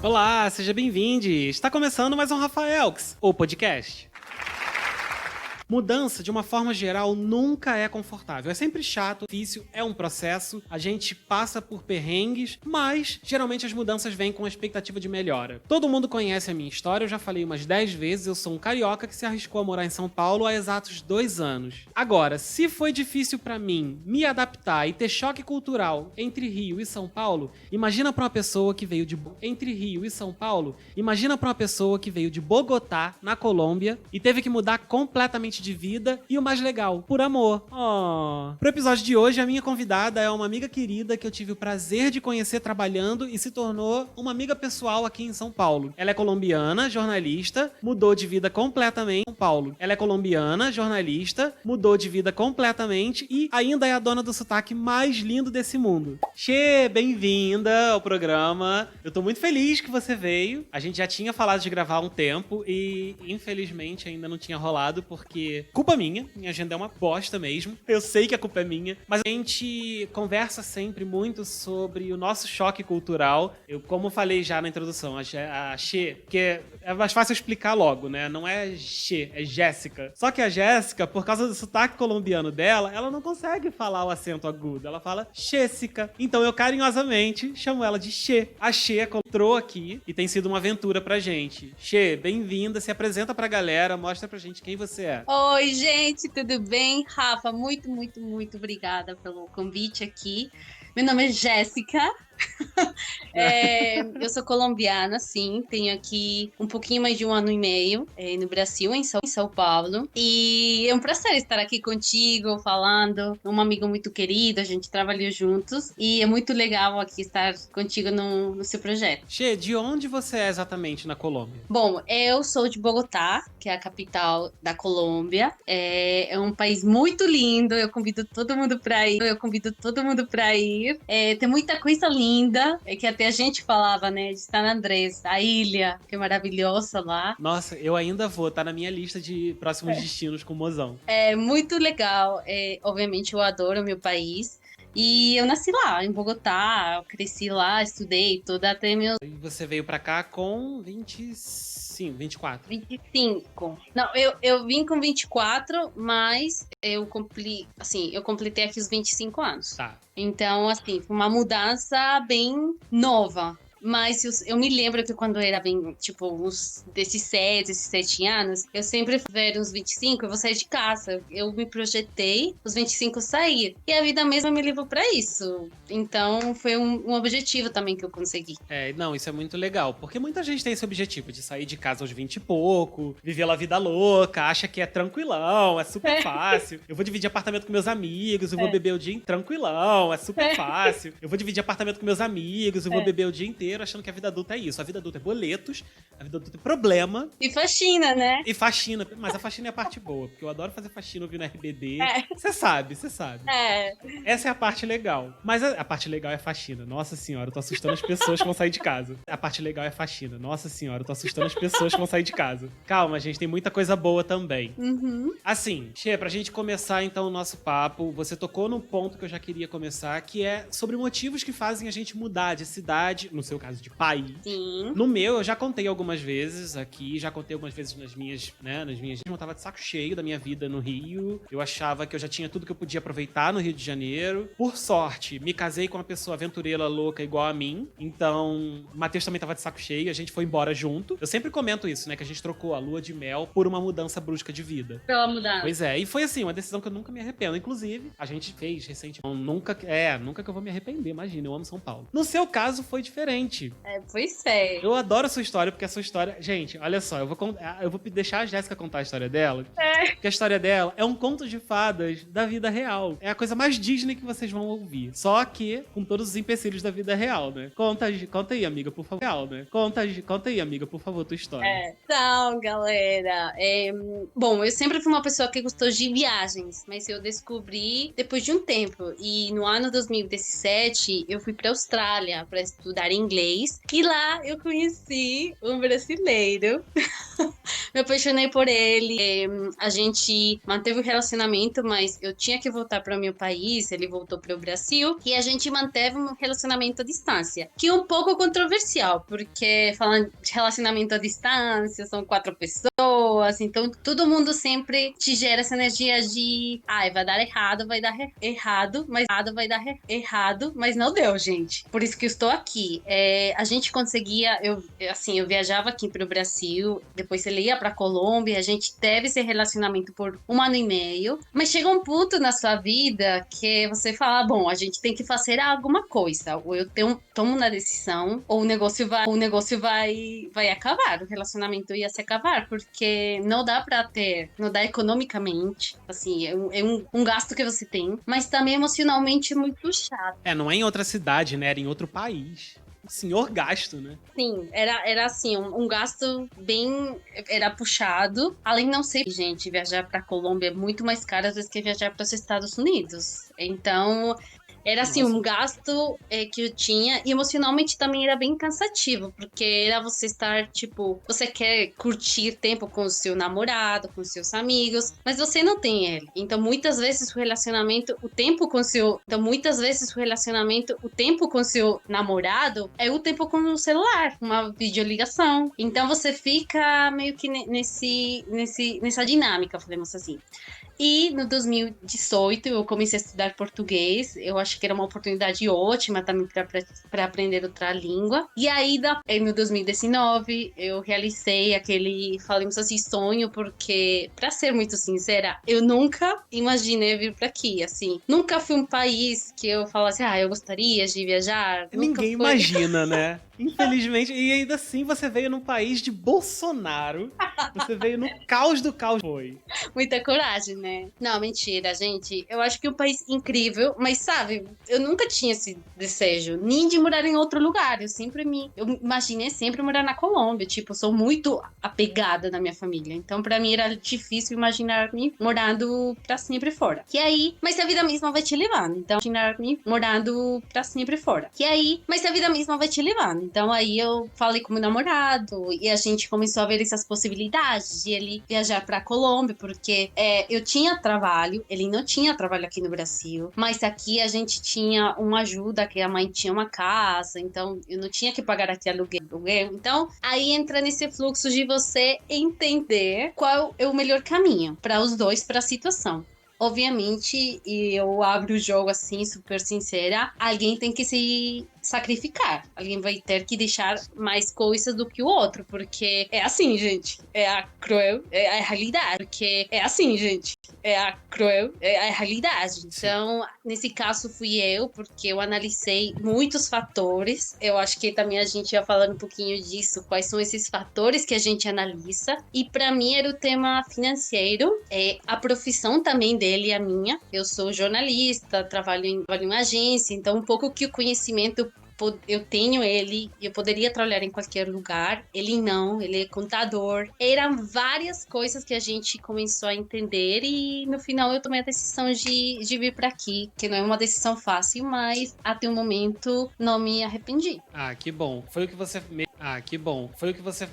Olá, seja bem-vindo. Está começando mais um Rafaelx, o podcast. Mudança, de uma forma geral, nunca é confortável. É sempre chato, difícil, é um processo, a gente passa por perrengues, mas geralmente as mudanças vêm com a expectativa de melhora. Todo mundo conhece a minha história, eu já falei umas 10 vezes, eu sou um carioca que se arriscou a morar em São Paulo há exatos 2 anos. Agora, se foi difícil pra mim me adaptar e ter choque cultural entre Rio e São Paulo, imagina pra uma pessoa que veio de Bogotá, na Colômbia, e teve que mudar completamente de vida e o mais legal, por amor. Pro episódio de hoje, a minha convidada é uma amiga querida que eu tive o prazer de conhecer trabalhando e se tornou uma amiga pessoal aqui em São Paulo. Ela é colombiana, jornalista, mudou de vida completamente em São Paulo. E ainda é a dona do sotaque mais lindo desse mundo. Xê, bem-vinda ao programa. Eu tô muito feliz que você veio. A gente já tinha falado de gravar há um tempo e, infelizmente, ainda não tinha rolado porque culpa minha agenda é uma bosta mesmo. Eu sei que a culpa é minha, mas a gente conversa sempre muito sobre o nosso choque cultural. Eu, como falei já na introdução, a Xê, que é mais fácil explicar logo, né? Não é Xê, é Jéssica. Só que a Jéssica, por causa do sotaque colombiano dela, ela não consegue falar o acento agudo. Ela fala Xéssica. Então eu carinhosamente chamo ela de Xê. A Xê entrou aqui e tem sido uma aventura pra gente. Xê, bem-vinda, se apresenta pra galera, mostra pra gente quem você é. Oi, gente, tudo bem? Rafa, muito obrigada pelo convite aqui. Meu nome é Jéssica. Eu sou colombiana, sim. Tenho aqui um pouquinho mais de 1 ano e meio no Brasil, em São Paulo. E é um prazer estar aqui contigo, falando. Um amigo muito querido, a gente trabalhou juntos. E é muito legal aqui estar contigo no seu projeto. Xê, de onde você é exatamente na Colômbia? Bom, eu sou de Bogotá, que é a capital da Colômbia. É um país muito lindo, eu convido todo mundo para ir. Tem muita coisa linda, que até a gente falava, né, de San Andrés, a ilha, que é maravilhosa lá. Nossa, eu ainda vou, tá na minha lista de próximos destinos com o mozão. É muito legal, obviamente eu adoro o meu país. E eu nasci lá, em Bogotá, eu cresci lá, estudei toda até meus... E você veio pra cá com 24. 25. Não, eu vim com 24, mas eu completei aqui os 25 anos. Tá. Então, assim, foi uma mudança bem nova. Mas eu me lembro que quando eu era bem, tipo, uns desses 7 anos, eu sempre ver uns 25, eu vou sair de casa. Eu me projetei, os 25 sair. E a vida mesma me levou pra isso. Então, foi um objetivo também que eu consegui. Não, isso é muito legal, porque muita gente tem esse objetivo de sair de casa aos 20 e pouco, viver a vida louca, acha que é tranquilão, é super fácil. Eu vou dividir apartamento com meus amigos, eu vou beber o dia inteiro. Tranquilão, é super fácil. Eu vou dividir apartamento com meus amigos, eu vou beber o dia inteiro, achando que a vida adulta é isso. A vida adulta é boletos, a vida adulta é problema. E faxina, né? E faxina. Mas a faxina é a parte boa, porque eu adoro fazer faxina ouvindo RBD. Você sabe. Essa é a parte legal. Mas a parte legal é faxina. Nossa senhora, eu tô assustando as pessoas que vão sair de casa. A parte legal é faxina. Nossa senhora, eu tô assustando as pessoas que vão sair de casa. Calma, gente, tem muita coisa boa também. Uhum. Assim, Xê, pra gente começar então o nosso papo, você tocou num ponto que eu já queria começar, que é sobre motivos que fazem a gente mudar de cidade, no seu caso de país. Sim. No meu, eu já contei algumas vezes aqui, já contei algumas vezes nas minhas. Eu tava de saco cheio da minha vida no Rio. Eu achava que eu já tinha tudo que eu podia aproveitar no Rio de Janeiro. Por sorte, me casei com uma pessoa aventureira louca igual a mim. Então, o Matheus também tava de saco cheio, a gente foi embora junto. Eu sempre comento isso, né? Que a gente trocou a lua de mel por uma mudança brusca de vida. Pela mudança. Pois é, e foi assim, uma decisão que eu nunca me arrependo. Inclusive, a gente fez recentemente. Nunca que eu vou me arrepender, imagina, eu amo São Paulo. No seu caso, foi diferente. Pois é. Eu adoro a sua história, porque a sua história... Gente, olha só, eu vou deixar a Jéssica contar a história dela. Porque a história dela é um conto de fadas da vida real. É a coisa mais Disney que vocês vão ouvir. Só que com todos os empecilhos da vida real, né? Conta aí, amiga, por favor. Conta aí, amiga, por favor, tua história. Então, galera, bom, eu sempre fui uma pessoa que gostou de viagens, mas eu descobri depois de um tempo. E no ano 2017, eu fui pra Austrália pra estudar inglês. inglês. E lá eu conheci um brasileiro. Me apaixonei por ele. A gente manteve o relacionamento, mas eu tinha que voltar para o meu país. Ele voltou para o Brasil. E a gente manteve um relacionamento à distância, que é um pouco controversial, porque falando de relacionamento à distância, são 4 pessoas, então todo mundo sempre te gera essa energia de ai, vai dar errado, vai dar errado, mas errado, mas não deu, gente. Por isso que eu estou aqui. A gente conseguia, eu viajava aqui para o Brasil, depois ele ia para Colômbia, a gente teve esse relacionamento por 1 ano e meio, mas chega um ponto na sua vida que você fala, bom, a gente tem que fazer alguma coisa, ou eu tomo uma decisão, ou o negócio vai acabar, o relacionamento ia se acabar, porque não dá economicamente, assim, é um gasto que você tem, mas também emocionalmente é muito chato. Não é em outra cidade, né? Era em outro país. Senhor gasto, né? Sim, era assim, um gasto bem... Era puxado. Além de não ser, gente, viajar pra Colômbia é muito mais caro às vezes que viajar para os Estados Unidos. Então... Era assim, um gasto que eu tinha, e emocionalmente também era bem cansativo, porque era você estar, tipo, você quer curtir tempo com o seu namorado, com os seus amigos, mas você não tem ele. Então, muitas vezes o relacionamento, o tempo com seu namorado é o tempo com o celular, uma videoligação. Então, você fica meio que nessa dinâmica, falamos assim. E no 2018 eu comecei a estudar português. Eu acho que era uma oportunidade ótima também para aprender outra língua. E aí, no 2019, eu realizei aquele, falamos assim, sonho, porque, para ser muito sincera, eu nunca imaginei vir para aqui, assim. Nunca fui um país que eu falasse, eu gostaria de viajar. Ninguém imagina, né? Infelizmente, e ainda assim você veio num país de Bolsonaro. Você veio no caos do caos. Foi. Muita coragem, né? Não, mentira, gente. Eu acho que é um país incrível, mas sabe, eu nunca tinha esse desejo, nem de morar em outro lugar. Eu imaginei sempre morar na Colômbia. Tipo, eu sou muito apegada na minha família. Então, pra mim era difícil imaginar-me morando pra sempre fora. E aí, mas a vida mesma vai te levando. Então, imaginar-me morando pra sempre fora. E aí, mas a vida mesma vai te levando. Então aí eu falei com meu namorado e a gente começou a ver essas possibilidades de ele viajar pra Colômbia, porque eu tinha trabalho, ele não tinha trabalho aqui no Brasil, mas aqui a gente tinha uma ajuda, que a mãe tinha uma casa, então eu não tinha que pagar aqui aluguel. Então aí entra nesse fluxo de você entender qual é o melhor caminho para os dois, para a situação. Obviamente, e eu abro o jogo assim, super sincera, alguém tem que se sacrificar. Alguém vai ter que deixar mais coisas do que o outro, porque é assim, gente. É a realidade. Porque é assim, gente. É a realidade. Então, nesse caso fui eu, porque eu analisei muitos fatores. Eu acho que também a gente ia falando um pouquinho disso, quais são esses fatores que a gente analisa. E para mim era o tema financeiro, a profissão também dele, a minha. Eu sou jornalista, trabalho em agência, então um pouco que o conhecimento eu tenho ele, eu poderia trabalhar em qualquer lugar, ele não, ele é contador. Eram várias coisas que a gente começou a entender e no final eu tomei a decisão de vir para aqui, que não é uma decisão fácil, mas até o momento não me arrependi. Que bom. Foi o que você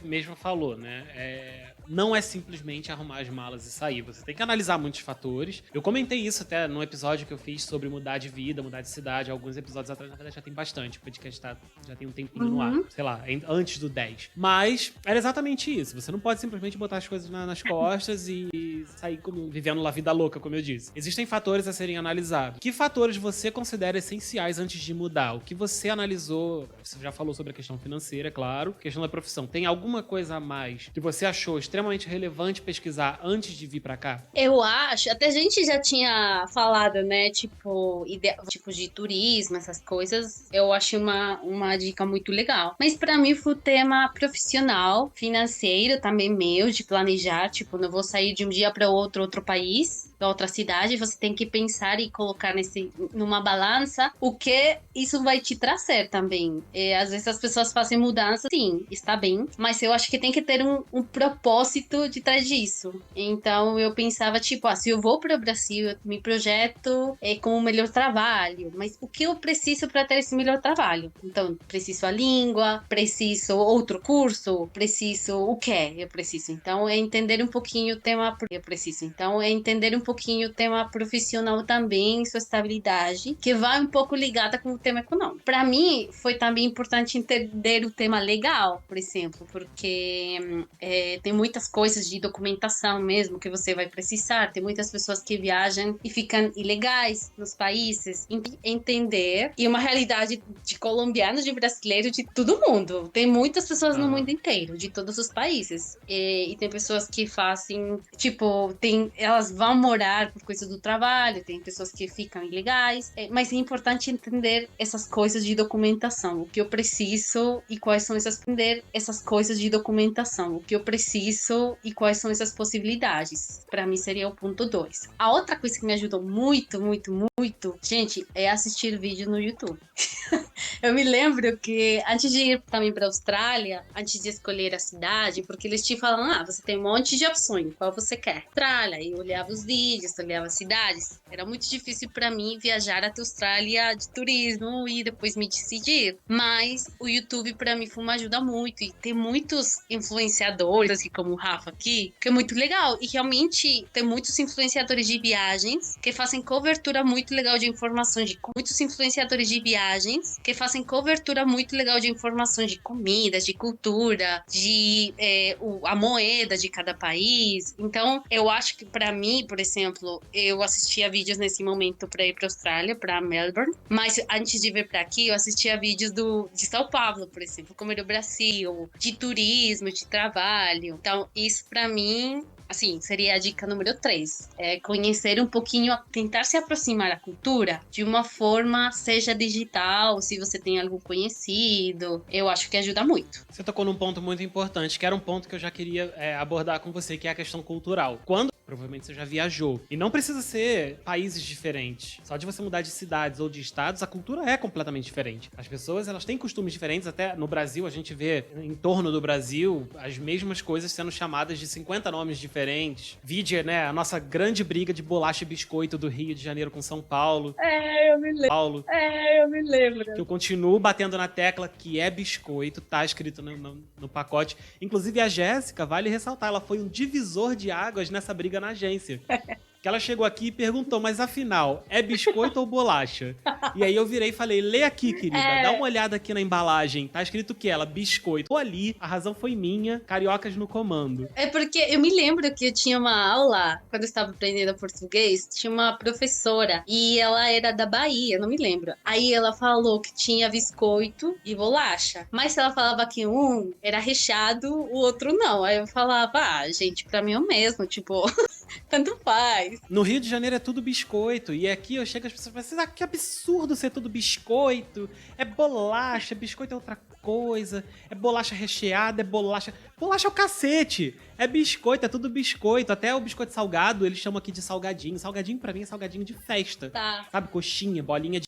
mesmo falou, né? Não é simplesmente arrumar as malas e sair. Você tem que analisar muitos fatores. Eu comentei isso até no episódio que eu fiz sobre mudar de vida, mudar de cidade. Alguns episódios atrás, na verdade, já tem bastante. O podcast já tem um tempinho no ar. Sei lá, antes do 10. Mas era exatamente isso. Você não pode simplesmente botar as coisas nas costas e sair vivendo a vida louca, como eu disse. Existem fatores a serem analisados. Que fatores você considera essenciais antes de mudar? O que você analisou? Você já falou sobre a questão financeira, claro. A questão da profissão. Tem alguma coisa a mais que você achou extremamente relevante pesquisar antes de vir pra cá? Eu acho, até a gente já tinha falado, né, tipo de turismo, essas coisas, eu acho uma dica muito legal. Mas pra mim foi o tema profissional, financeiro também meu, de planejar, tipo, não vou sair de um dia pra outro país. da outra cidade, você tem que pensar e colocar numa balança o que isso vai te trazer também. Às vezes as pessoas fazem mudança, sim, está bem, mas eu acho que tem que ter um propósito de trás disso. Então eu pensava, tipo, se eu vou para o Brasil, eu me projeto com o melhor trabalho, mas o que eu preciso para ter esse melhor trabalho? Então, preciso a língua, preciso outro curso, preciso o quê? Eu preciso. Então, é entender um pouquinho o tema. Eu preciso. Então, é entender um pouquinho o tema profissional também, sua estabilidade, que vai um pouco ligada com o tema econômico. Para mim, foi também importante entender o tema legal, por exemplo, porque tem muitas coisas de documentação mesmo que você vai precisar. Tem muitas pessoas que viajam e ficam ilegais nos países. Entender, e uma realidade de colombianos, de brasileiros, de todo mundo. Tem muitas pessoas no mundo inteiro, de todos os países. E tem pessoas que fazem, tipo, elas vão morar por coisa do trabalho, tem pessoas que ficam ilegais, mas é importante entender essas coisas de documentação, o que eu preciso e quais são entender essas coisas de documentação, o que eu preciso e quais são essas possibilidades. Para mim seria o ponto 2. A outra coisa que me ajudou muito, gente, é assistir vídeo no YouTube. Eu me lembro que antes de ir também para a Austrália, antes de escolher a cidade, porque eles te falam, você tem um monte de opções, qual você quer? Austrália, e eu olhava os vídeos, olhava as cidades. Era muito difícil para mim viajar até a Austrália de turismo e depois me decidir. Mas o YouTube para mim foi uma ajuda muito, e tem muitos influenciadores, assim como o Rafa aqui, que é muito legal. E realmente tem muitos influenciadores de viagens que fazem cobertura muito legal de informações, muitos influenciadores de viagens que fazem cobertura muito legal de informações de comidas, de cultura, de a moeda de cada país. Então, eu acho que para mim, por exemplo, eu assistia vídeos nesse momento para ir para Austrália, para Melbourne, mas antes de vir para aqui, eu assistia vídeos de São Paulo, por exemplo, como era o Brasil, de turismo, de trabalho. Então, isso para mim, assim, seria a dica número 3. Conhecer um pouquinho, tentar se aproximar da cultura de uma forma, seja digital, se você tem algo conhecido. Eu acho que ajuda muito. Você tocou num ponto muito importante, que era um ponto que eu já queria abordar com você, que é a questão cultural. Provavelmente você já viajou. E não precisa ser países diferentes. Só de você mudar de cidades ou de estados, a cultura é completamente diferente. As pessoas, elas têm costumes diferentes. Até no Brasil, a gente vê em torno do Brasil as mesmas coisas sendo chamadas de 50 nomes diferentes. Vide, né, a nossa grande briga de bolacha e biscoito do Rio de Janeiro com São Paulo. Eu me lembro. Que eu continuo batendo na tecla que é biscoito, tá escrito no pacote. Inclusive, a Jéssica, vale ressaltar, ela foi um divisor de águas nessa briga na agência. Que ela chegou aqui e perguntou, mas afinal, é biscoito ou bolacha? E aí eu virei e falei, lê aqui, querida, dá uma olhada aqui na embalagem. Tá escrito o que? Ela, biscoito. Tô ali, a razão foi minha, cariocas no comando. É porque eu me lembro que eu tinha uma aula, quando eu estava aprendendo português, tinha uma professora, e ela era da Bahia, não me lembro. Aí ela falou que tinha biscoito e bolacha. Mas se ela falava que um era recheado, o outro não. Aí eu falava, gente, pra mim é o mesmo, tipo... Tanto faz. No Rio de Janeiro é tudo biscoito. E aqui eu chego as pessoas e falam, que absurdo ser tudo biscoito. É bolacha, biscoito é outra coisa. É bolacha recheada, é bolacha... Bolacha é o cacete. É biscoito, é tudo biscoito. Até o biscoito salgado, eles chamam aqui de salgadinho. Salgadinho pra mim é salgadinho de festa. Tá. Sabe, coxinha, bolinha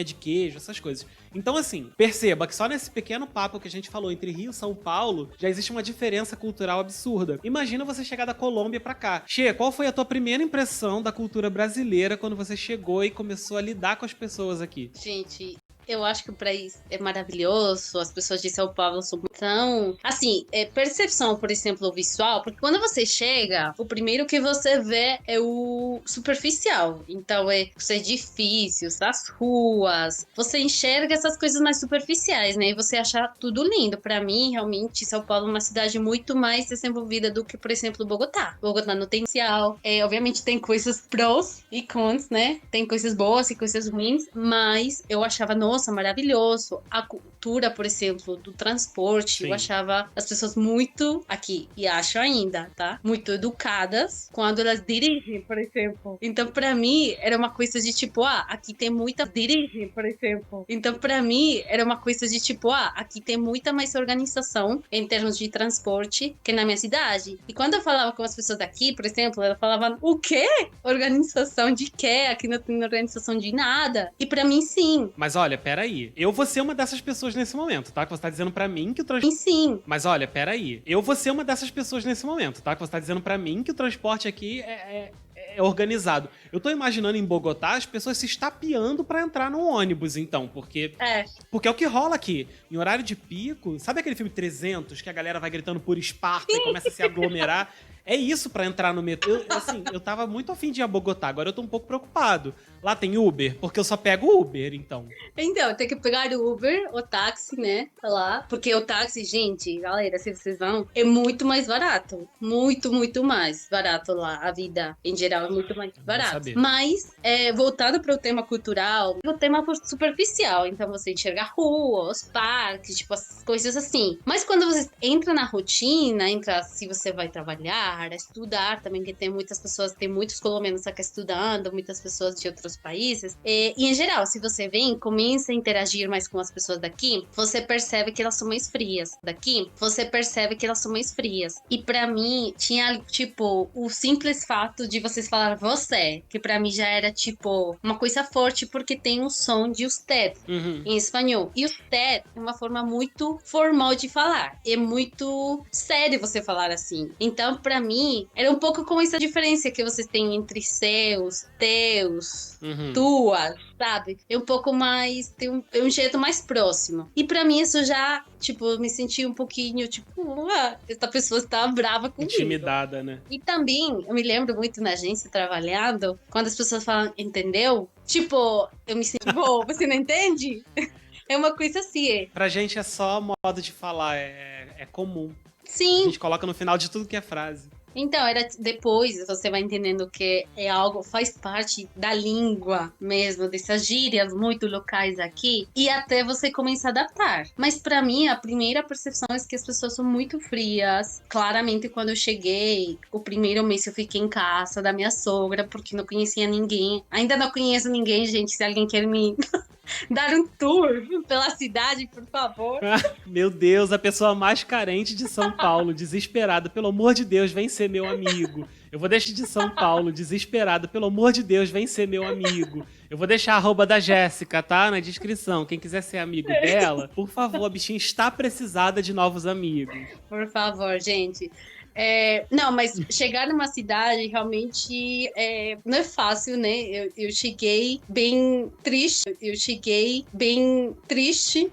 de queijo, essas coisas. Então, assim, perceba que só nesse pequeno papo que a gente falou entre Rio e São Paulo, já existe uma diferença cultural absurda. Imagina você chegar da Colômbia pra cá. Che, qual foi a tua primeira impressão da cultura brasileira quando você chegou e começou a lidar com as pessoas aqui? Gente, eu acho que o país é maravilhoso, as pessoas de São Paulo são tão... Assim, percepção, por exemplo, visual, porque quando você chega, o primeiro que você vê é o superficial. Então, é os edifícios, as ruas, você enxerga essas coisas mais superficiais, né? E você acha tudo lindo. Pra mim, realmente, São Paulo é uma cidade muito mais desenvolvida do que, por exemplo, Bogotá. Bogotá não tem potencial. Obviamente, tem coisas prós e cons, né? Tem coisas boas e coisas ruins, mas eu achava, nossa, nossa, maravilhoso. A cultura, por exemplo, do transporte, Sim. eu achava as pessoas muito, aqui, e acho ainda, tá? Muito educadas quando elas dirigem, por exemplo. Então, pra mim, era uma coisa de tipo, aqui tem muita dirigem, por exemplo. Então, pra mim, era uma coisa de tipo, aqui tem muita mais organização em termos de transporte que na minha cidade. E quando eu falava com as pessoas daqui, por exemplo, elas falavam, o quê? Organização de quê? Aqui não tem organização de nada. E pra mim, sim. Mas olha, peraí. Eu vou ser uma dessas pessoas nesse momento, tá? Que você tá dizendo pra mim que o transporte... Sim. Mas olha, peraí. Eu vou ser uma dessas pessoas nesse momento, tá? Que você tá dizendo pra mim que o transporte aqui é organizado. Eu tô imaginando em Bogotá as pessoas se estapeando pra entrar no ônibus, então. Porque é o que rola aqui. Em horário de pico, sabe aquele filme 300, que a galera vai gritando por Esparta e começa a se aglomerar? É isso pra entrar no metrô. Eu tava muito afim de ir a Bogotá, agora eu tô um pouco preocupado. Lá tem Uber? Porque eu só pego Uber, então. Então, tem que pegar o Uber, o táxi, né? Lá. Porque o táxi, gente, galera, se vocês vão, é muito mais barato. Muito, muito mais barato lá. A vida, em geral, é muito mais barato. Mas, voltando para o tema cultural, o tema superficial. Então, você enxerga a rua, os parques, tipo, as coisas assim. Mas quando você entra na rotina, se você vai trabalhar, estudar também, que tem muitas pessoas, tem muitos colombianos aqui estudando, muitas pessoas de outros países. E em geral, se você vem, começa a interagir mais com as pessoas daqui, você percebe que elas são mais frias. Daqui, você percebe que elas são mais frias. E pra mim, tinha, tipo, o simples fato de vocês falar você, que pra mim já era, tipo, uma coisa forte, porque tem o som de usted em espanhol. E usted é uma forma muito formal de falar. É muito sério você falar assim. Então, pra mim, era um pouco como essa diferença que vocês têm entre seus, teus, tuas, sabe? É um pouco mais, tem um jeito mais próximo. E pra mim isso já, tipo, eu me senti um pouquinho, tipo, essa pessoa está brava comigo. Intimidada, né? E também, eu me lembro muito na agência trabalhando, quando as pessoas falam, entendeu? Tipo, eu me sinto, você não entende? É uma coisa assim. Pra gente é só modo de falar, é comum. Sim. A gente coloca no final de tudo que é frase. Então, depois você vai entendendo que é algo, faz parte da língua mesmo, dessas gírias muito locais aqui, e até você começa a adaptar. Mas pra mim, a primeira percepção é que as pessoas são muito frias. Claramente, quando eu cheguei, o primeiro mês eu fiquei em casa da minha sogra, porque não conhecia ninguém. Ainda não conheço ninguém, gente, se alguém quer me... dar um tour pela cidade, por favor. Meu Deus, a pessoa mais carente de São Paulo, desesperada. Pelo amor de Deus, vem ser meu amigo. Eu vou deixar de São Paulo, desesperada. Pelo amor de Deus, vem ser meu amigo. Eu vou deixar a arroba da Jéssica, tá? Na descrição. Quem quiser ser amigo dela, por favor, a bichinha está precisada de novos amigos. Por favor, gente. Não, mas chegar numa cidade realmente não é fácil, né? Eu cheguei bem triste,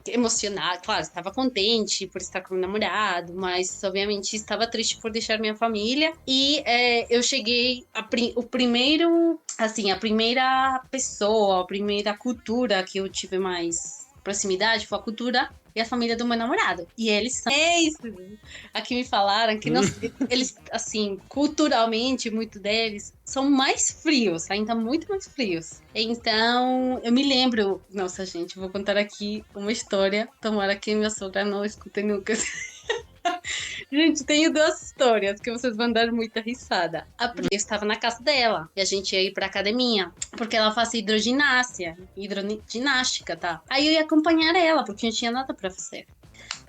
emocionada. Claro, estava contente por estar com o namorado, mas obviamente estava triste por deixar minha família. E eu cheguei, a primeira pessoa, a primeira cultura que eu tive mais proximidade foi a cultura e a família do meu namorado. E eles são... Aqui me falaram que eles, assim, culturalmente, muito deles, são mais frios, ainda muito mais frios. Então, eu me lembro... Nossa, gente, vou contar aqui uma história. Tomara que minha sogra não escute nunca. Gente, tenho duas histórias que vocês vão dar muita risada. A primeira, eu estava na casa dela e a gente ia ir pra academia, porque ela faz hidroginástica, tá? Aí eu ia acompanhar ela, porque não tinha nada pra fazer.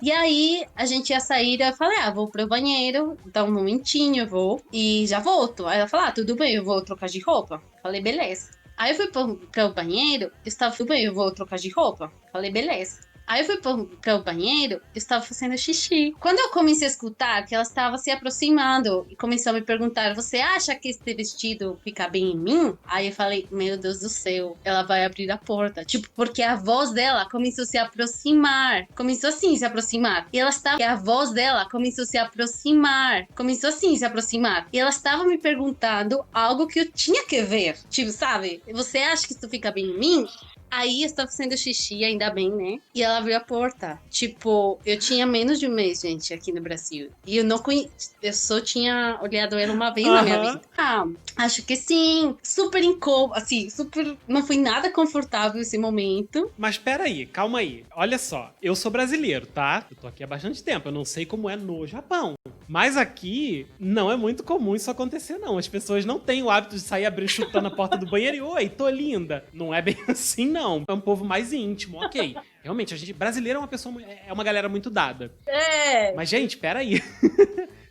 E aí, a gente ia sair, eu falei, vou pro banheiro, dá um momentinho, eu vou e já volto. Aí ela falou, tudo bem, eu vou trocar de roupa. Falei, beleza. Aí eu fui pro banheiro, eu estava, tudo bem, eu vou trocar de roupa. Falei, beleza. Aí eu fui pro banheiro, eu estava fazendo xixi. Quando eu comecei a escutar que ela estava se aproximando e começou a me perguntar, você acha que esse vestido fica bem em mim? Aí eu falei, meu Deus do céu, ela vai abrir a porta. Tipo, porque a voz dela começou a se aproximar. Começou assim, se aproximar. E a voz dela começou a se aproximar. Começou assim, se aproximar. E ela estava me perguntando algo que eu tinha que ver. Tipo, sabe? Você acha que isso fica bem em mim? Aí eu estava fazendo xixi, ainda bem, né? E ela abriu a porta. Tipo, eu tinha menos de um mês, gente, aqui no Brasil. E eu não conhecia. Eu só tinha olhado ela uma vez na minha vida. Ah, acho que sim. Super incômodo, assim, super. Não foi nada confortável esse momento. Mas peraí, calma aí. Olha só, eu sou brasileiro, tá? Eu tô aqui há bastante tempo, eu não sei como é no Japão. Mas aqui não é muito comum isso acontecer, não. As pessoas não têm o hábito de sair abrindo, chutando a porta do banheiro e oi, tô linda. Não é bem assim, não. É um povo mais íntimo, ok. Realmente, a gente brasileiro é uma galera muito dada. É. Mas, gente, peraí.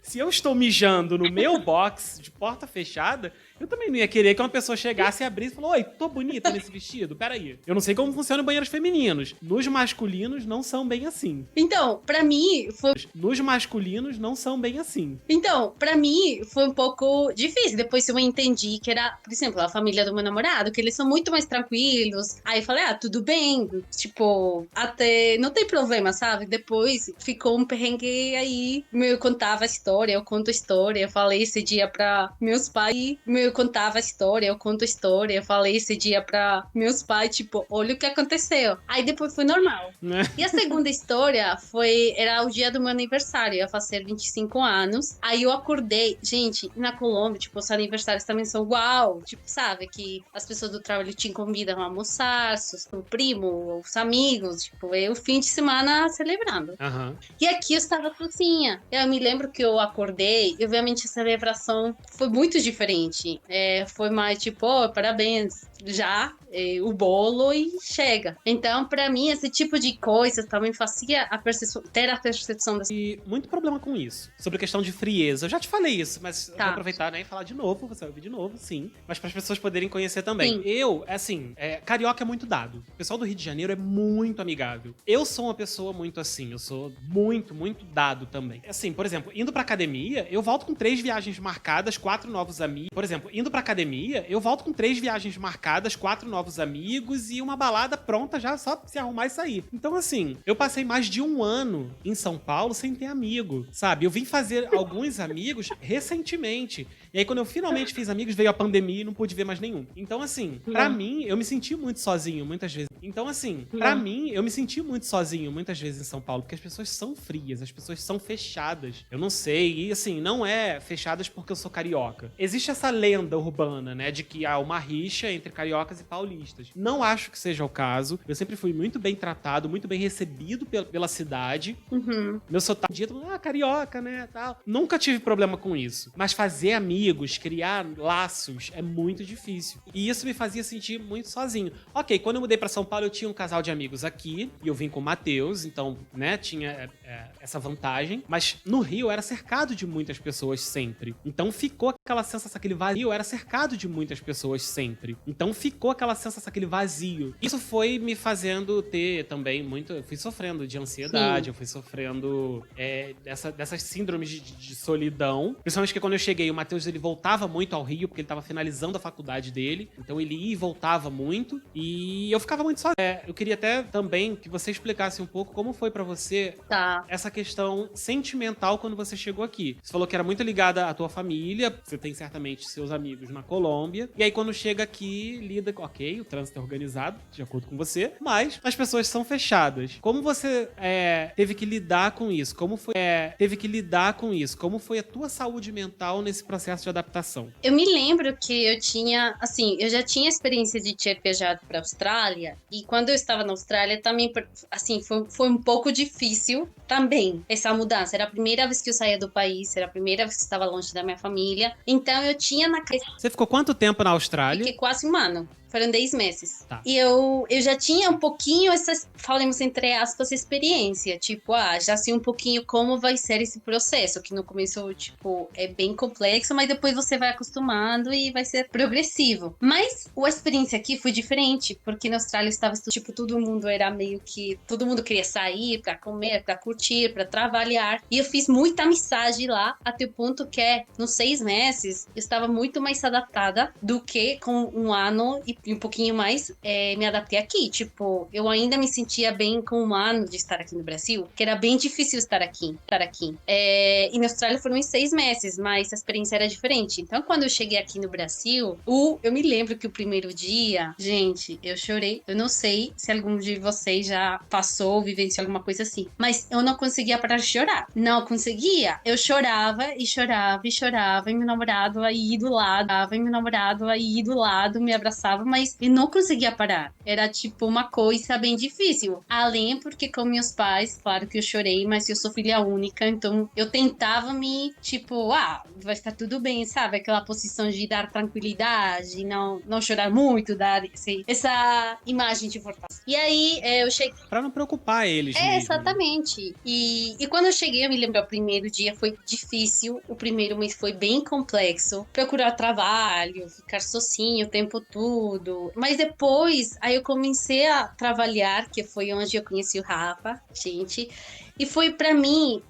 Se eu estou mijando no meu box de porta fechada, eu também não ia querer que uma pessoa chegasse e abrisse e falou: oi, tô bonita nesse vestido? Peraí. Eu não sei como funciona em banheiros femininos. Nos masculinos não são bem assim. Então, pra mim, foi. Nos masculinos não são bem assim. Então, pra mim, foi um pouco difícil. Depois eu entendi que era, por exemplo, a família do meu namorado, que eles são muito mais tranquilos. Aí eu falei, ah, tudo bem. Tipo, até não tem problema, sabe? Depois ficou um perrengue aí. Eu contava a história, eu conto a história. Eu falei esse dia pra meus pais. Eu contava a história, eu conto a história. Eu falei esse dia pra meus pais, tipo, olha o que aconteceu. Aí depois foi normal. E a segunda história era o dia do meu aniversário, ia fazer 25 anos. Aí eu acordei, gente, na Colômbia, tipo, os aniversários também são uau. Tipo, sabe, que as pessoas do trabalho te convidam a almoçar, seu primo, os amigos, tipo, é o fim de semana celebrando. Uhum. E aqui eu estava sozinha. Eu me lembro que eu acordei, e obviamente a celebração foi muito diferente. Foi mais tipo, oh, parabéns, já, o bolo e chega. Então, pra mim, esse tipo de coisa também fazia ter a percepção das... E muito problema com isso. Sobre a questão de frieza. Eu já te falei isso, mas eu Tá. vou aproveitar, né, e falar de novo. Você vai ouvir de novo, sim. Mas para as pessoas poderem conhecer também. Sim. Eu, assim, carioca é muito dado. O pessoal do Rio de Janeiro é muito amigável. Eu sou uma pessoa muito assim. Eu sou muito, muito dado também. Assim, por exemplo, indo pra academia, eu volto com 3 viagens marcadas, 4 novos amigos. Por exemplo, indo pra academia, eu volto com 3 viagens marcadas, 4 novos amigos e uma balada pronta já só pra se arrumar e sair. Então, assim, eu passei mais de um ano em São Paulo sem ter amigo, sabe? Eu vim fazer alguns amigos recentemente. E aí, quando eu finalmente fiz amigos, veio a pandemia e não pude ver mais nenhum. Então, assim, pra mim, eu me senti muito sozinho muitas vezes. Então, assim, pra mim, eu me senti muito sozinho muitas vezes em São Paulo, porque as pessoas são frias, as pessoas são fechadas. Eu não sei, e assim, não é fechadas porque eu sou carioca. Existe essa lenda urbana, né, de que há uma rixa entre cariocas e paulistas. Não acho que seja o caso. Eu sempre fui muito bem tratado, muito bem recebido pela cidade. Uhum. Meu sotaque, carioca, né, tal. Nunca tive problema com isso. Mas fazer amigos, criar laços é muito difícil. E isso me fazia sentir muito sozinho. Ok, quando eu mudei pra São Paulo, eu tinha um casal de amigos aqui, e eu vim com o Matheus, então, né, tinha essa vantagem. Mas no Rio, eu era cercado de muitas pessoas sempre. Então ficou aquela sensação, aquele vazio. Eu era cercado de muitas pessoas sempre. Então ficou aquela sensação, aquele vazio. Isso foi me fazendo ter também muito... Eu fui sofrendo de ansiedade, Sim. eu fui sofrendo dessas síndromes de solidão. Principalmente que quando eu cheguei, o Matheus, ele voltava muito ao Rio, porque ele tava finalizando a faculdade dele. Então ele ia e voltava muito. E eu ficava muito sozinho. Eu queria até também que você explicasse um pouco como foi pra você essa questão sentimental quando você chegou aqui. Você falou que era muito ligada à tua família, você tem certamente seus amigos na Colômbia, e aí quando chega aqui, lida com, ok, o trânsito é organizado, de acordo com você, mas as pessoas são fechadas. Como você teve que lidar com isso? Como foi Como foi a tua saúde mental nesse processo de adaptação? Eu me lembro que eu já tinha experiência de ter viajado para a Austrália, e quando eu estava na Austrália também, assim, foi um pouco difícil também essa mudança. Era a primeira vez que eu saía do país, era a primeira vez que eu estava longe da minha família, então eu tinha na cabeça... Você ficou quanto tempo na Austrália? Fiquei quase um ano. Foram 10 meses. Tá. E eu já tinha um pouquinho falemos entre aspas, experiência. Tipo, já sei um pouquinho como vai ser esse processo. Que no começo, tipo, é bem complexo, mas depois você vai acostumando e vai ser progressivo. Mas a experiência aqui foi diferente, porque na Austrália estava, tipo, todo mundo era meio que... Todo mundo queria sair pra comer, pra curtir, pra trabalhar. E eu fiz muita amizade lá, até o ponto que, nos 6 meses, eu estava muito mais adaptada do que com um ano e e um pouquinho mais, me adaptei aqui. Tipo, eu ainda me sentia bem com um ano de estar aqui no Brasil, que era bem difícil estar aqui. E na Austrália foram em 6 meses, mas a experiência era diferente. Então, quando eu cheguei aqui no Brasil, eu me lembro que o primeiro dia, gente, eu chorei. Eu não sei se algum de vocês já passou, vivenciou alguma coisa assim, mas eu não conseguia parar de chorar. Não conseguia. Eu chorava e chorava e chorava, e meu namorado aí do lado, me abraçava, mas eu não conseguia parar. Era tipo uma coisa bem difícil. Além porque com meus pais, claro que eu chorei, mas eu sou filha única, então eu tentava me, tipo, vai estar tudo bem, sabe? Aquela posição de dar tranquilidade, não chorar muito, dar essa imagem de fortaleza. E aí eu cheguei. Pra não preocupar eles mesmo. Exatamente. E quando eu cheguei, eu me lembro, o primeiro dia foi difícil, o primeiro mês foi bem complexo. Procurar trabalho, ficar sozinho o tempo todo. Mas depois, aí eu comecei a trabalhar, que foi onde eu conheci o Rafa, gente. E foi pra mim,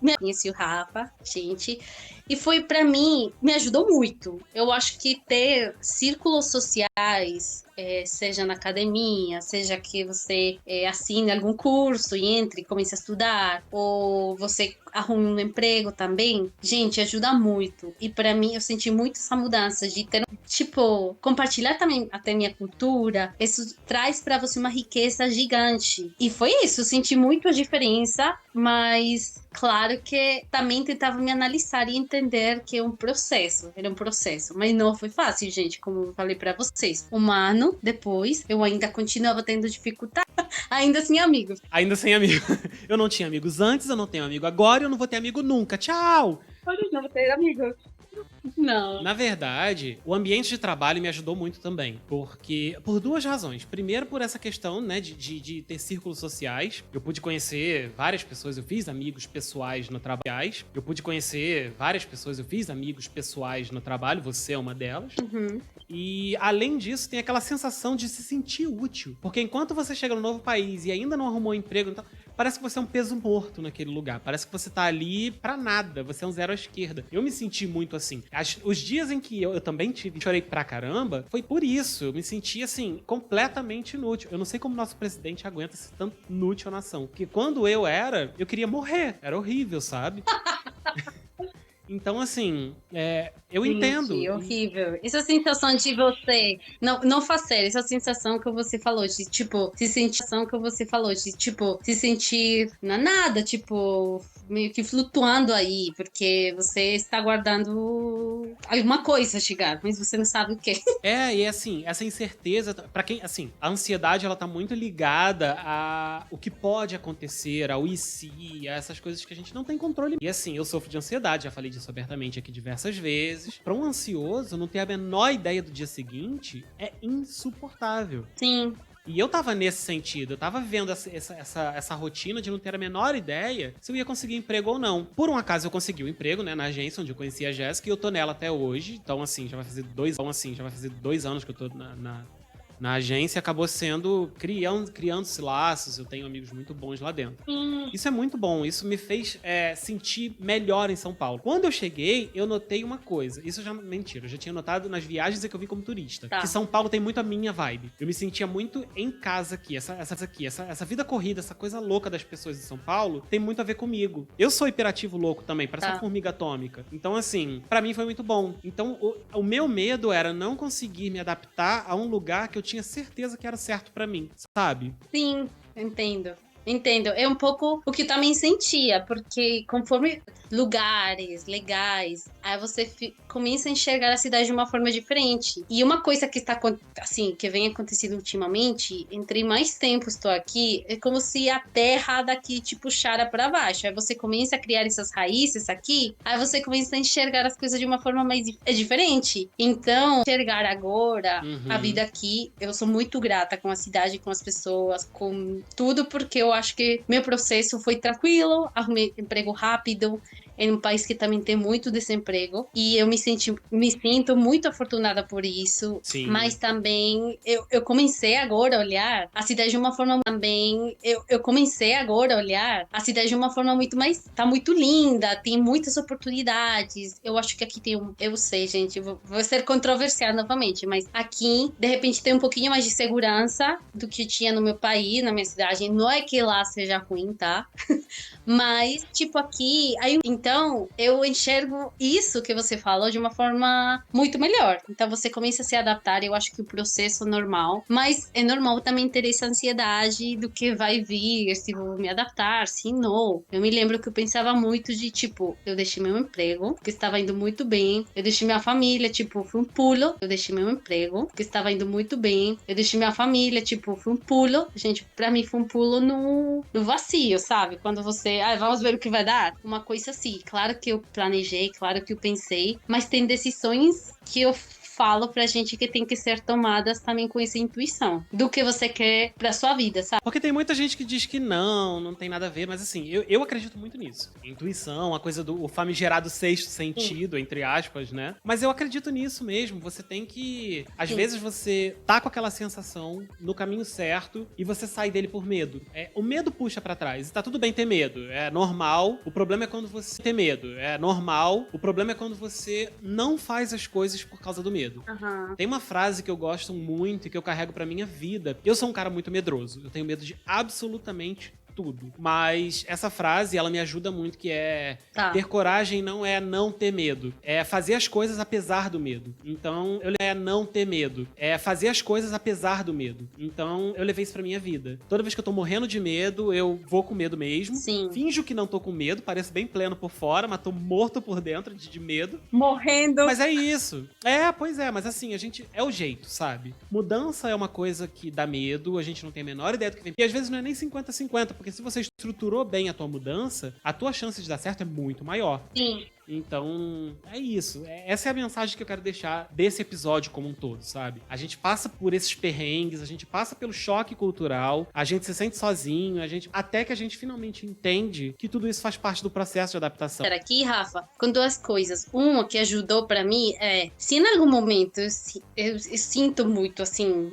me ajudou muito. Eu acho que ter círculos sociais, seja na academia, seja que você assine algum curso e entre e comece a estudar, ou você arrume um emprego também, gente, ajuda muito. E pra mim, eu senti muito essa mudança de ter, tipo, compartilhar também até minha cultura. Isso traz pra você uma riqueza gigante. E foi isso, eu senti muito a diferença, mas claro que também tentava me analisar e entender que era um processo, mas não foi fácil, gente, como eu falei pra vocês. Um ano depois, eu ainda continuava tendo dificuldade, ainda sem amigos. Ainda sem amigo. Eu não tinha amigos antes, eu não tenho amigo agora, eu não vou ter amigo nunca. Tchau! Hoje não vou ter amigos. Não. Na verdade, o ambiente de trabalho me ajudou muito também. Porque, por duas razões. Primeiro, por essa questão, né, de ter círculos sociais. Eu pude conhecer várias pessoas, eu fiz amigos pessoais no trabalho. Eu pude conhecer várias pessoas, eu fiz amigos pessoais no trabalho, você é uma delas. Uhum. E, além disso, tem aquela sensação de se sentir útil. Porque enquanto você chega no novo país e ainda não arrumou emprego, então, parece que você é um peso morto naquele lugar. Parece que você tá ali pra nada. Você é um zero à esquerda. Eu me senti muito assim. Os dias em que eu também chorei pra caramba, foi por isso. Eu me senti, assim, completamente inútil. Eu não sei como nosso presidente aguenta ser tanto inútil à nação. Porque quando eu queria morrer. Era horrível, sabe? Então, assim, eu entendo. Gente, horrível. Essa sensação de você não fazer, essa sensação que você falou, de tipo, se sentir na nada, tipo, meio que flutuando aí, porque você está aguardando alguma coisa chegar, mas você não sabe o quê. E assim, essa incerteza, pra quem, assim, a ansiedade, ela tá muito ligada a o que pode acontecer, ao e se, a essas coisas que a gente não tem controle. E assim, eu sofro de ansiedade, já falei disso abertamente aqui diversas vezes. Pra um ansioso, não ter a menor ideia do dia seguinte é insuportável. Sim. E eu tava nesse sentido, eu tava vivendo essa rotina de não ter a menor ideia se eu ia conseguir emprego ou não. Por um acaso eu consegui o emprego, né, na agência onde eu conheci a Jéssica, e eu tô nela até hoje. Então, assim, já vai fazer 2 anos que eu tô na agência, acabou sendo criando-se laços. Eu tenho amigos muito bons lá dentro. Isso é muito bom, isso me fez sentir melhor em São Paulo. Quando eu cheguei, eu notei uma coisa. Isso já mentira, eu já tinha notado nas viagens que eu vi como turista. Tá. Que São Paulo tem muito a minha vibe. Eu me sentia muito em casa aqui. Essa vida corrida, essa coisa louca das pessoas de São Paulo tem muito a ver comigo. Eu sou hiperativo louco também, parece uma formiga atômica. Então, assim, pra mim foi muito bom. Então, o meu medo era não conseguir me adaptar a um lugar que eu tinha certeza que era certo pra mim, sabe? Sim, entendo. É um pouco o que eu também sentia, porque conforme lugares legais, aí você começa a enxergar a cidade de uma forma diferente. E uma coisa que está assim, que vem acontecendo ultimamente, entre mais tempo estou aqui, é como se a terra daqui te puxara para baixo. Aí você começa a criar essas raízes aqui, aí você começa a enxergar as coisas de uma forma mais diferente. Então, enxergar agora a vida aqui, eu sou muito grata com a cidade, com as pessoas, com tudo, porque eu acho que meu processo foi tranquilo, arrumei emprego rápido, em um país que também tem muito desemprego. E eu me sinto muito afortunada por isso. Sim. Mas também eu comecei agora a olhar a cidade de uma forma também. Eu comecei agora a olhar a cidade de uma forma muito mais. Tá muito linda, tem muitas oportunidades. Eu acho que aqui tem um. Eu sei, gente, vou ser controversial novamente, mas aqui, de repente, tem um pouquinho mais de segurança do que tinha no meu país, na minha cidade. Não é que lá seja ruim, tá? Mas, tipo, aqui. Aí, então, eu enxergo isso que você falou de uma forma muito melhor. Então, você começa a se adaptar. Eu acho que o processo é normal. Mas é normal também ter essa ansiedade do que vai vir, se vou me adaptar, se não. Eu me lembro que eu pensava muito de, tipo, eu deixei meu emprego, que estava indo muito bem. Eu deixei minha família, tipo, foi um pulo. Eu deixei meu emprego, que estava indo muito bem. Eu deixei minha família, tipo, foi um pulo. Gente, pra mim foi um pulo no vazio, sabe? Quando você, vamos ver o que vai dar. Uma coisa assim. Claro que eu planejei, claro que eu pensei, mas tem decisões que eu falo pra gente que tem que ser tomadas também com essa intuição do que você quer pra sua vida, sabe? Porque tem muita gente que diz que não tem nada a ver, mas assim, eu acredito muito nisso. Intuição, a coisa do o famigerado sexto sentido, entre aspas, né? Mas eu acredito nisso mesmo. Você tem que. Às vezes você tá com aquela sensação no caminho certo e você sai dele por medo. O medo puxa pra trás. E tá tudo bem ter medo. É normal. O problema é quando você tem medo. É normal. O problema é quando você não faz as coisas por causa do medo. Uhum. Tem uma frase que eu gosto muito e que eu carrego pra minha vida. Eu sou um cara muito medroso. Eu tenho medo de absolutamente tudo. Mas essa frase, ela me ajuda muito, que é ter coragem não é não ter medo. É fazer as coisas apesar do medo. Então, não ter medo. É fazer as coisas apesar do medo. Então, eu levei isso pra minha vida. Toda vez que eu tô morrendo de medo, eu vou com medo mesmo. Sim. Finjo que não tô com medo, pareço bem pleno por fora, mas tô morto por dentro de medo. Morrendo. Mas é isso. Pois é, mas assim, a gente... É o jeito, sabe? Mudança é uma coisa que dá medo, a gente não tem a menor ideia do que vem. E às vezes não é nem 50-50, porque se você estruturou bem a tua mudança, a tua chance de dar certo é muito maior. Sim. Então, é isso. Essa é a mensagem que eu quero deixar desse episódio como um todo, sabe? A gente passa por esses perrengues, a gente passa pelo choque cultural, a gente se sente sozinho, até que a gente finalmente entende que tudo isso faz parte do processo de adaptação. Aqui, Rafa, com duas coisas. Uma que ajudou pra mim se em algum momento eu sinto muito, assim,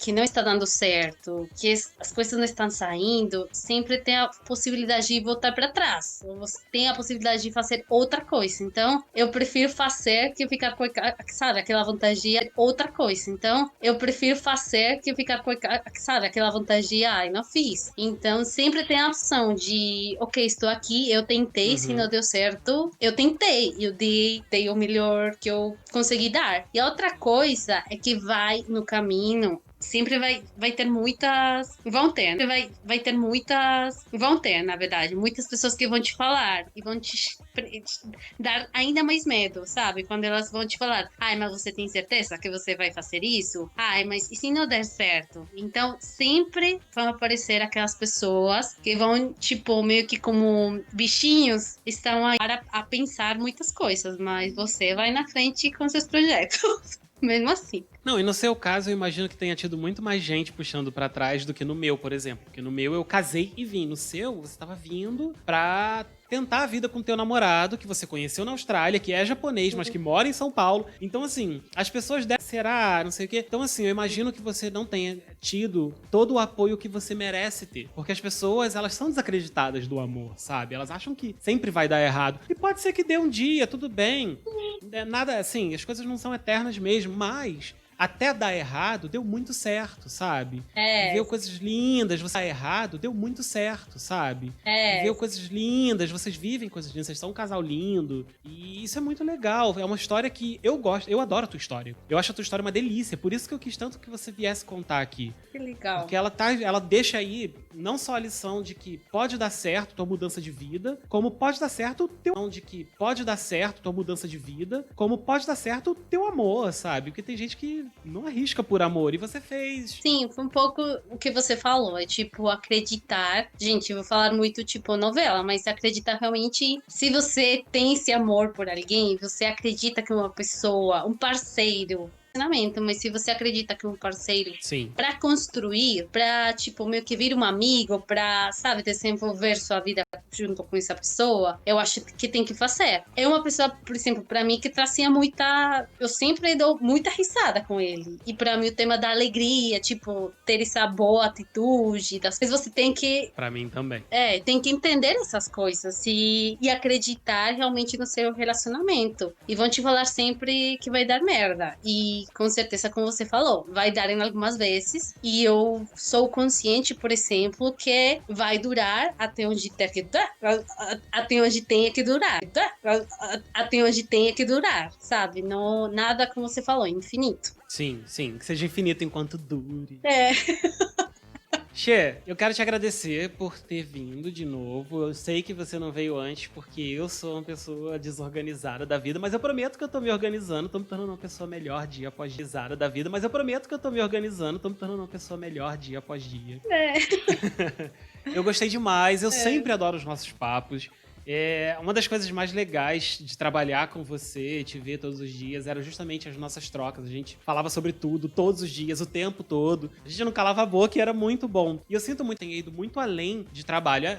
que não está dando certo, que as coisas não estão saindo, sempre tem a possibilidade de voltar pra trás. Você tem a possibilidade de fazer outra coisa. Então, eu prefiro fazer que ficar com, sabe, aquela vontade de outra coisa. Então, eu prefiro fazer que ficar com, sabe, aquela vontade de, não fiz. Então, sempre tem a opção de, ok, estou aqui, eu tentei, se não deu certo, eu tentei. Eu dei o melhor que eu consegui dar. E a outra coisa é que vai no caminho. Sempre vai ter muitas... Vão ter, né? Vai ter muitas... Vão ter, na verdade. Muitas pessoas que vão te falar e vão te dar ainda mais medo, sabe? Quando elas vão te falar, mas você tem certeza que você vai fazer isso? Mas e se não der certo? Então, sempre vão aparecer aquelas pessoas que vão, tipo, meio que como bichinhos, estão aí a pensar muitas coisas, mas você vai na frente com seus projetos. Mesmo assim. Não, e no seu caso, eu imagino que tenha tido muito mais gente puxando pra trás do que no meu, por exemplo. Porque no meu, eu casei e vim. No seu, você tava vindo pra tentar a vida com teu namorado, que você conheceu na Austrália, que é japonês, mas que mora em São Paulo. Então, assim, as pessoas devem... Será? Não sei o quê. Então, assim, eu imagino que você não tenha tido todo o apoio que você merece ter. Porque as pessoas, elas são desacreditadas do amor, sabe? Elas acham que sempre vai dar errado. E pode ser que dê um dia, tudo bem. Nada, assim, as coisas não são eternas mesmo, mas... Até dar errado, deu muito certo, sabe? Viu coisas lindas, você dá errado, deu muito certo, sabe? Viu coisas lindas, vocês vivem coisas lindas, vocês são um casal lindo. E isso é muito legal. É uma história que eu gosto, eu adoro a tua história. Eu acho a tua história uma delícia, por isso que eu quis tanto que você viesse contar aqui. Que legal. Porque ela deixa aí não só a lição de que pode dar certo tua mudança de vida, como pode dar certo o teu... De que pode dar certo tua mudança de vida, como pode dar certo o teu amor, sabe? Porque tem gente que não arrisca por amor, e você fez. Sim, foi um pouco o que você falou, é tipo acreditar, gente, eu vou falar muito tipo novela, mas acreditar realmente, se você tem esse amor por alguém, você acredita que uma pessoa, um parceiro, relacionamento, mas se você acredita que um parceiro, Sim. pra construir, pra, tipo, meio que vir um amigo, pra, sabe, desenvolver sua vida junto com essa pessoa, eu acho que tem que fazer. É uma pessoa, por exemplo, pra mim, que trazia muita... Eu sempre dou muita risada com ele. E pra mim, o tema da alegria, tipo, ter essa boa atitude, das coisas, você tem que... Pra mim também. tem que entender essas coisas e acreditar realmente no seu relacionamento. E vão te falar sempre que vai dar merda. E com certeza, como você falou, vai dar em algumas vezes. E eu sou consciente, por exemplo, que vai durar até onde ter que durar. Até onde tenha que durar. Até onde tenha que durar, sabe? Não, nada, como você falou, infinito. Sim, que seja infinito enquanto dure. É. Xê, eu quero te agradecer por ter vindo de novo. Eu sei que você não veio antes porque eu sou uma pessoa desorganizada da vida, mas eu prometo que eu tô me organizando, tô me tornando uma pessoa melhor dia após dia da vida, mas eu prometo que eu tô me organizando, tô me tornando uma pessoa melhor dia após dia. Eu gostei demais, eu sempre adoro os nossos papos. Uma das coisas mais legais de trabalhar com você, te ver todos os dias, era justamente as nossas trocas. A gente falava sobre tudo, todos os dias, o tempo todo. A gente não calava a boca e era muito bom. E eu sinto muito, tenha ido muito além de trabalho.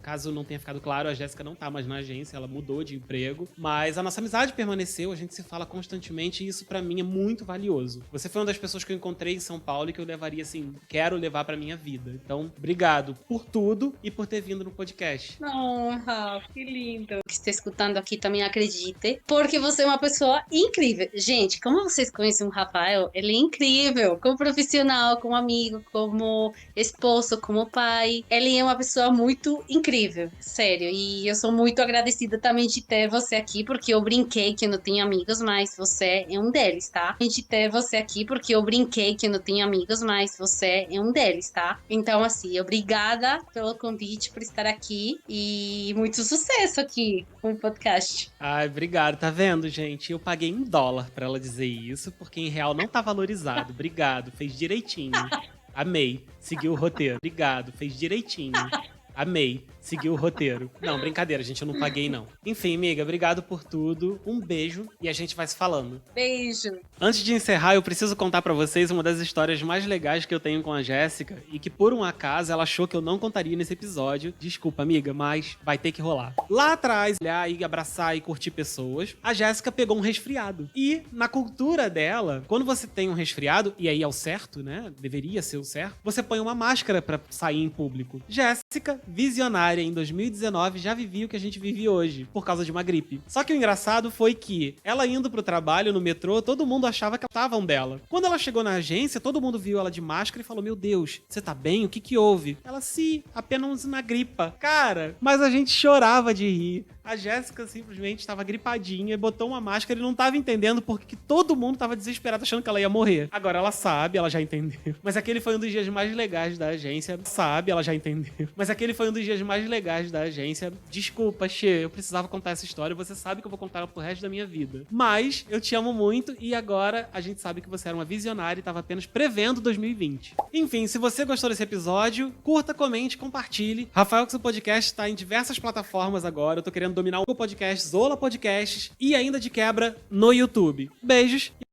Caso não tenha ficado claro, a Jéssica não tá mais na agência, ela mudou de emprego. Mas a nossa amizade permaneceu, a gente se fala constantemente e isso pra mim é muito valioso. Você foi uma das pessoas que eu encontrei em São Paulo e que eu levaria, assim, quero levar pra minha vida. Então, obrigado por tudo e por ter vindo no podcast. Não, Rafa, que lindo. Que está escutando aqui também acredite, porque você é uma pessoa incrível. Gente, como vocês conhecem o Rafael, ele é incrível, como profissional, como amigo, como esposo, como pai. Ele é uma pessoa muito incrível, sério. E eu sou muito agradecida também de ter você aqui, porque eu brinquei que eu não tenho amigos, mas você é um deles, tá? De ter você aqui, porque eu brinquei que eu não tenho amigos, mas você é um deles, tá? Então, assim, obrigada pelo convite, por estar aqui e muito sucesso aqui com o podcast. Ai, obrigado. Tá vendo, gente? Eu paguei $1 pra ela dizer isso, porque em real não tá valorizado. Obrigado, fez direitinho. Amei. Seguiu o roteiro. Obrigado, fez direitinho. Amei. Seguiu o roteiro. Não, brincadeira, gente, eu não paguei, não. Enfim, amiga, obrigado por tudo. Um beijo e a gente vai se falando. Beijo. Antes de encerrar, eu preciso contar pra vocês uma das histórias mais legais que eu tenho com a Jéssica e que, por um acaso, ela achou que eu não contaria nesse episódio. Desculpa, amiga, mas vai ter que rolar. Lá atrás, olhar e abraçar e curtir pessoas, a Jéssica pegou um resfriado. E, na cultura dela, quando você tem um resfriado, e aí é o certo, né? Deveria ser o certo, você põe uma máscara pra sair em público. Jéssica, visionária, em 2019 já vivia o que a gente vive hoje, por causa de uma gripe. Só que o engraçado foi que ela indo pro trabalho no metrô, todo mundo achava que estavam dela. Quando ela chegou na agência, todo mundo viu ela de máscara e falou: meu Deus, você tá bem? O que que houve? Ela, sim, apenas na gripa. Cara, mas a gente chorava de rir. A Jéssica simplesmente estava gripadinha, botou uma máscara e não estava entendendo porque todo mundo estava desesperado achando que ela ia morrer. Agora ela sabe, ela já entendeu. Mas aquele foi um dos dias mais legais da agência. Sabe, ela já entendeu. Mas aquele foi um dos dias mais legais da agência. Desculpa, Xê, eu precisava contar essa história. Você sabe que eu vou contar ela pro resto da minha vida. Mas eu te amo muito e agora a gente sabe que você era uma visionária e estava apenas prevendo 2020. Enfim, se você gostou desse episódio, curta, comente, compartilhe. Rafael que seu podcast está em diversas plataformas agora. Eu tô querendo dominar o podcast, Zola Podcasts e ainda de quebra no YouTube. Beijos.